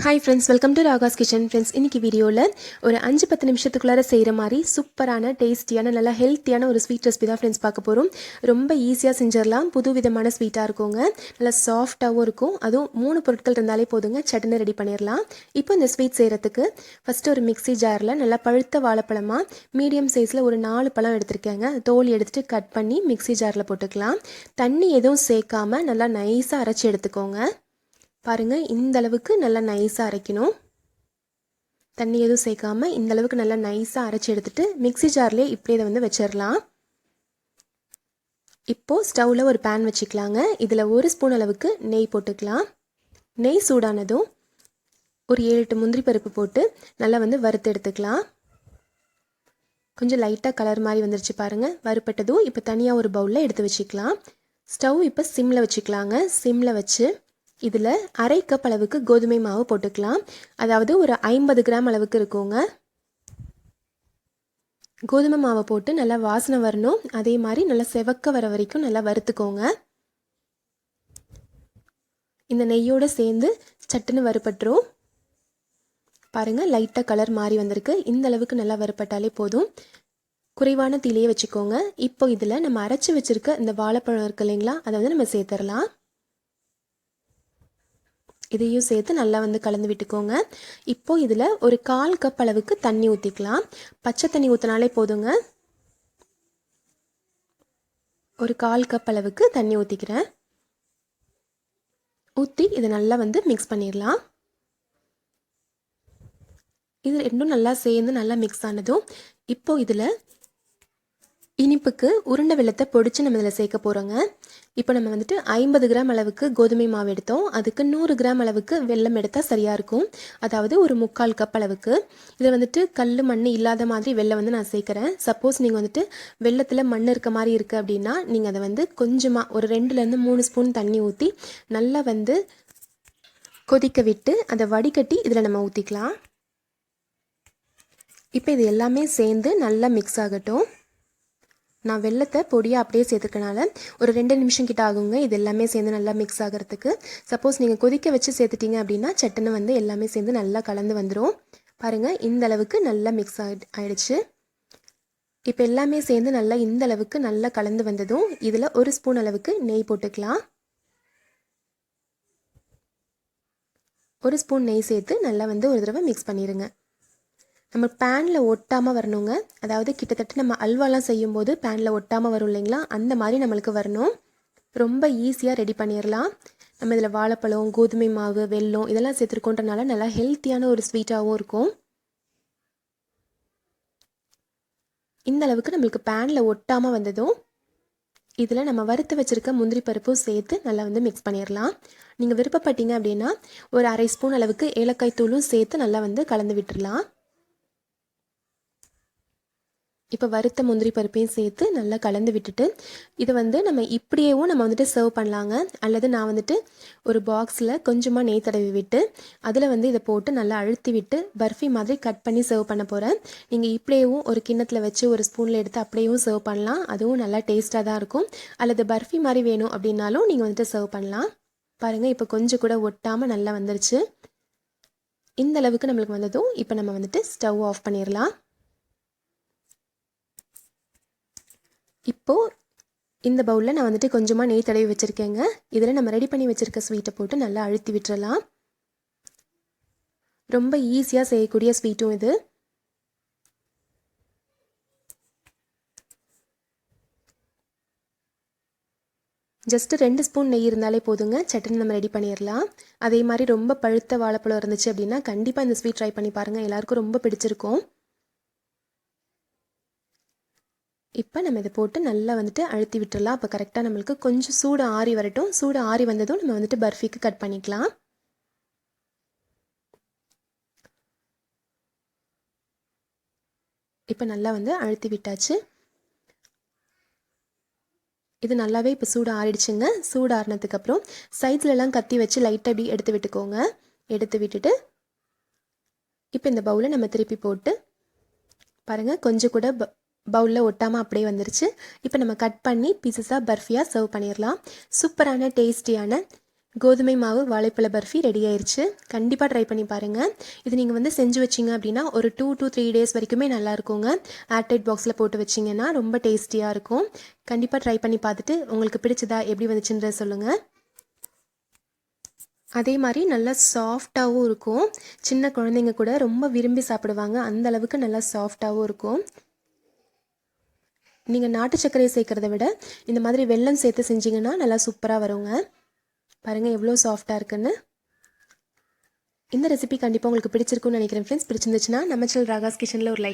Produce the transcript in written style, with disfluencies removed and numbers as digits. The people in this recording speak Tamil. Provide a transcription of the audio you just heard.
Hi friends, welcome to Raga's kitchen. Friends, இன்றைக்கி வீடியோவில் ஒரு 5-10 நிமிஷத்துக்குள்ளார செய்கிற மாதிரி சூப்பரான டேஸ்டியான நல்லா ஹெல்த்தியான ஒரு ஸ்வீட் ரெசிபி தான் ஃப்ரெண்ட்ஸ் பார்க்க போகிறோம். ரொம்ப ஈஸியாக செஞ்சிடலாம். புது விதமான ஸ்வீட்டாக இருக்குங்க. நல்லா சாஃப்டாகவும் இருக்கும். அதுவும் 3 பொருட்கள் இருந்தாலே போதுங்க, சட்டுன்னு ரெடி பண்ணிடலாம். இப்போ இந்த ஸ்வீட் செய்கிறதுக்கு ஃபஸ்ட்டு ஒரு மிக்ஸி ஜாரில் நல்லா பழுத்த வாழைப்பழமாக மீடியம் சைஸில் ஒரு 4 பழம் எடுத்திருக்கேங்க. தோல் எடுத்துகிட்டு கட் பண்ணி மிக்ஸி ஜாரில் போட்டுக்கலாம். தண்ணி எதுவும் சேர்க்காமல் நல்லா நைஸாக அரைச்சி எடுத்துக்கோங்க. பாருங்கள், இந்த அளவுக்கு நல்லா நைஸாக அரைக்கணும். தண்ணி எதுவும் சேர்க்காமல் இந்த அளவுக்கு நல்லா நைஸாக அரைச்சி எடுத்துகிட்டு மிக்ஸி ஜார்லேயே இப்படி இதை வந்து வச்சிடலாம். இப்போது ஸ்டவ்வில் ஒரு பேன் வச்சுக்கலாங்க. இதில் 1 ஸ்பூன் அளவுக்கு நெய் போட்டுக்கலாம். நெய் சூடானதும் ஒரு 7-8 முந்திரி பருப்பு போட்டு நல்லா வந்து வறுத்து எடுத்துக்கலாம். கொஞ்சம் லைட்டாக கலர் மாதிரி வந்துருச்சு பாருங்கள். வறுப்பட்டதும் இப்போ தனியாக ஒரு பவுலில் எடுத்து வச்சுக்கலாம். ஸ்டவ் இப்போ சிம்மில் வச்சுக்கலாங்க. சிம்மில் வச்சு இதில் 1/2 கப் அளவுக்கு கோதுமை மாவு போட்டுக்கலாம். அதாவது ஒரு 50 கிராம் அளவுக்கு இருக்குங்க. கோதுமை மாவை போட்டு நல்லா வாசனை வரணும். அதே மாதிரி நல்லா செவக்க வர வரைக்கும் நல்லா வறுத்துக்கோங்க. இந்த நெய்யோடு சேர்ந்து சட்டுன்னு வறுப்பட்டுரும். பாருங்கள், லைட்டாக கலர் மாறி வந்திருக்கு. இந்த அளவுக்கு நல்லா வறுப்பட்டாலே போதும். குறைவான தீலையே வச்சுக்கோங்க. இப்போ இதில் நம்ம அரைச்சி வச்சுருக்க இந்த வாழைப்பழம் இருக்கு இல்லைங்களா, அதை வந்து நம்ம சேர்த்துடலாம். இதையும் சேர்த்து நல்லா வந்து கலந்து விட்டுக்கோங்க. இப்போது இதில் ஒரு 1/4 கப் அளவுக்கு தண்ணி ஊற்றிக்கலாம். பச்சை தண்ணி ஊற்றினாலே போதுங்க. ஒரு 1/4 கப் அளவுக்கு தண்ணி ஊற்றிக்கிறேன். ஊற்றி இதை நல்லா வந்து மிக்ஸ் பண்ணிடலாம். இது ரெண்டும் நல்லா சேர்ந்து நல்லா மிக்ஸ் ஆனதும் இப்போது இதில் இனிப்புக்கு உருண்டை வெல்லத்தை பொடிச்சு நம்ம இதில் சேர்க்க போகிறோங்க. இப்போ நம்ம வந்துட்டு 50 கிராம் அளவுக்கு கோதுமை மாவு எடுத்தோம். அதுக்கு 100 கிராம் அளவுக்கு வெல்லம் எடுத்தால் சரியாக இருக்கும். அதாவது ஒரு 3/4 கப் அளவுக்கு. இதை வந்துட்டு கல் மண் இல்லாத மாதிரி வெல்லம் வந்து நான் சேர்க்குறேன். சப்போஸ் நீங்கள் வந்துட்டு வெல்லத்தில் மண் இருக்க மாதிரி இருக்குது அப்படின்னா நீங்கள் அதை வந்து கொஞ்சமாக ஒரு 2லேருந்து 3 ஸ்பூன் தண்ணி ஊற்றி நல்லா வந்து கொதிக்க விட்டு அதை வடிகட்டி இதில் நம்ம ஊற்றிக்கலாம். இப்போ இது எல்லாமே சேர்ந்து நல்லா மிக்ஸ் ஆகட்டும். நான் வெல்லத்தை பொடியாக அப்படியே சேர்த்துக்கனால ஒரு 2 நிமிஷம் கிட்ட ஆகுங்க இது எல்லாமே சேர்ந்து நல்லா மிக்ஸ் ஆகிறதுக்கு. சப்போஸ் நீங்கள் கொதிக்க வச்சு சேர்த்துட்டீங்க அப்படின்னா சட்டுன்னு வந்து எல்லாமே சேர்ந்து நல்லா கலந்து வந்துடும். பாருங்கள், இந்த அளவுக்கு நல்லா மிக்ஸ் ஆகிடுச்சு. இப்போ எல்லாமே சேர்ந்து நல்லா இந்த அளவுக்கு நல்லா கலந்து வந்ததும் இதில் 1 ஸ்பூன் அளவுக்கு நெய் போட்டுக்கலாம். 1 ஸ்பூன் நெய் சேர்த்து நல்லா வந்து ஒரு தடவை மிக்ஸ் பண்ணிடுங்க. நம்ம பேனில் ஒட்டாமல் வரணுங்க. அதாவது கிட்டத்தட்ட நம்ம அல்வாலாம் செய்யும்போது பேனில் ஒட்டாமல் வரும் இல்லைங்களா, அந்த மாதிரி நம்மளுக்கு வரணும். ரொம்ப ஈஸியாக ரெடி பண்ணிடலாம். நம்ம இதில் வாழைப்பழம், கோதுமை மாவு, வெல்லம் இதெல்லாம் சேர்த்துருக்கோன்றனால நல்லா ஹெல்த்தியான ஒரு ஸ்வீட்டாகவும் இருக்கும். இந்த அளவுக்கு நம்மளுக்கு பேனில் ஒட்டாமல் வந்ததும் இதில் நம்ம வறுத்து வச்சுருக்க முந்திரி பருப்பும் சேர்த்து நல்லா வந்து மிக்ஸ் பண்ணிடலாம். நீங்கள் விருப்பப்பட்டீங்க அப்படின்னா ஒரு 1/2 ஸ்பூன் அளவுக்கு ஏலக்காய் தூளும் சேர்த்து நல்லா வந்து கலந்து விட்டுடலாம். இப்போ வறுத்த முந்திரி பருப்பையும் சேர்த்து நல்லா கலந்து விட்டுட்டு இதை வந்து நம்ம இப்படியேவும் நம்ம வந்துட்டு சர்வ் பண்ணலாங்க. அல்லது நான் வந்துட்டு ஒரு பாக்ஸில் கொஞ்சமாக நெய் தடவி விட்டு அதில் வந்து இதை போட்டு நல்லா அழுத்தி விட்டு பர்ஃபி மாதிரி கட் பண்ணி சர்வ் பண்ண போகிறேன். நீங்கள் இப்படியேவும் ஒரு கிண்ணத்தில் வச்சு ஒரு ஸ்பூனில் எடுத்து அப்படியேவும் சர்வ் பண்ணலாம். அதுவும் நல்லா டேஸ்ட்டாக தான் இருக்கும். அல்லது பர்ஃபி மாதிரி வேணும் அப்படின்னாலும் நீங்கள் வந்துட்டு சர்வ் பண்ணலாம். பாருங்கள், இப்போ கொஞ்சம் கூட ஒட்டாமல் நல்லா வந்துருச்சு. இந்த அளவுக்கு நம்மளுக்கு வந்ததும் இப்போ நம்ம வந்துட்டு ஸ்டவ் ஆஃப் பண்ணிடலாம். இப்போது இந்த பவுலில் நான் வந்துட்டு கொஞ்சமாக நெய் தடவி வச்சுருக்கேங்க. இதில் நம்ம ரெடி பண்ணி வச்சுருக்க ஸ்வீட்டை போட்டு நல்லா அழுத்தி விட்டுறலாம். ரொம்ப ஈஸியாக செய்யக்கூடிய ஸ்வீட்டும் இது. ஜஸ்ட்டு 2 ஸ்பூன் நெய் இருந்தாலே போதுங்க, சட்டுன்னு நம்ம ரெடி பண்ணிடலாம். அதே மாதிரி ரொம்ப பழுத்த வாழைப்பழம் இருந்துச்சு அப்படின்னா கண்டிப்பாக இந்த ஸ்வீட் ட்ரை பண்ணி பாருங்கள். எல்லாருக்கும் ரொம்ப பிடிச்சிருக்கும். இப்போ நம்ம இதை போட்டு நல்லா வந்துட்டு அழுத்தி விட்டுடலாம். அப்போ கரெக்டாக நம்மளுக்கு கொஞ்சம் சூடு ஆறி வரட்டும். சூடு ஆறி வந்ததும் நம்ம வந்துட்டு பர்ஃபிக்கு கட் பண்ணிக்கலாம். இப்போ நல்லா வந்து அழுத்தி விட்டாச்சு. இது நல்லாவே இப்போ சூடு ஆறிடுச்சுங்க. சூடு ஆறினதுக்கப்புறம் சைட்லலாம் கத்தி வச்சு லைட்டாக இப்படி எடுத்து விட்டுக்கோங்க. எடுத்து விட்டுட்டு இப்போ இந்த பவுலை நம்ம திருப்பி போட்டு பாருங்கள், கொஞ்சம் கூட பவுலில் ஒட்டாமல் அப்படியே வந்துருச்சு. இப்போ நம்ம கட் பண்ணி பீசஸாக பர்ஃபியாக சர்வ் பண்ணிடலாம். சூப்பரான டேஸ்டியான கோதுமை மாவு வாழைப்பழ பர்ஃபி ரெடி ஆயிடுச்சு. கண்டிப்பாக ட்ரை பண்ணி பாருங்கள். இது நீங்கள் செஞ்சு வச்சிங்க அப்படின்னா ஒரு 2 to 3 டேஸ் வரைக்குமே நல்லா இருக்குங்க. ஏர்டைட் பாக்ஸில் போட்டு வச்சிங்கன்னா ரொம்ப டேஸ்டியாக இருக்கும். கண்டிப்பாக ட்ரை பண்ணி பார்த்துட்டு உங்களுக்கு பிடிச்சதா எப்படி வந்துச்சுன்றத சொல்லுங்கள். அதே மாதிரி நல்லா சாஃப்டாகவும் இருக்கும். சின்ன குழந்தைங்க கூட ரொம்ப விரும்பி சாப்பிடுவாங்க. அந்த அளவுக்கு நல்லா சாஃப்டாகவும் இருக்கும். நீங்கள் நாட்டு சர்க்கரையை சேர்க்குறத விட இந்த மாதிரி வெல்லம் சேர்த்து செஞ்சிங்கன்னா நல்லா சூப்பராக வருங்க. பாருங்கள் எவ்வளோ சாஃப்டாக இருக்குன்னு. இந்த ரெசிபி கண்டிப்பாக உங்களுக்கு பிடிச்சிருக்குன்னு நினைக்கிறேன் ஃப்ரெண்ட்ஸ். பிடிச்சிருந்துச்சுன்னா நம்ம சேனல் ராகாஸ் கிச்சனில் ஒரு லைக்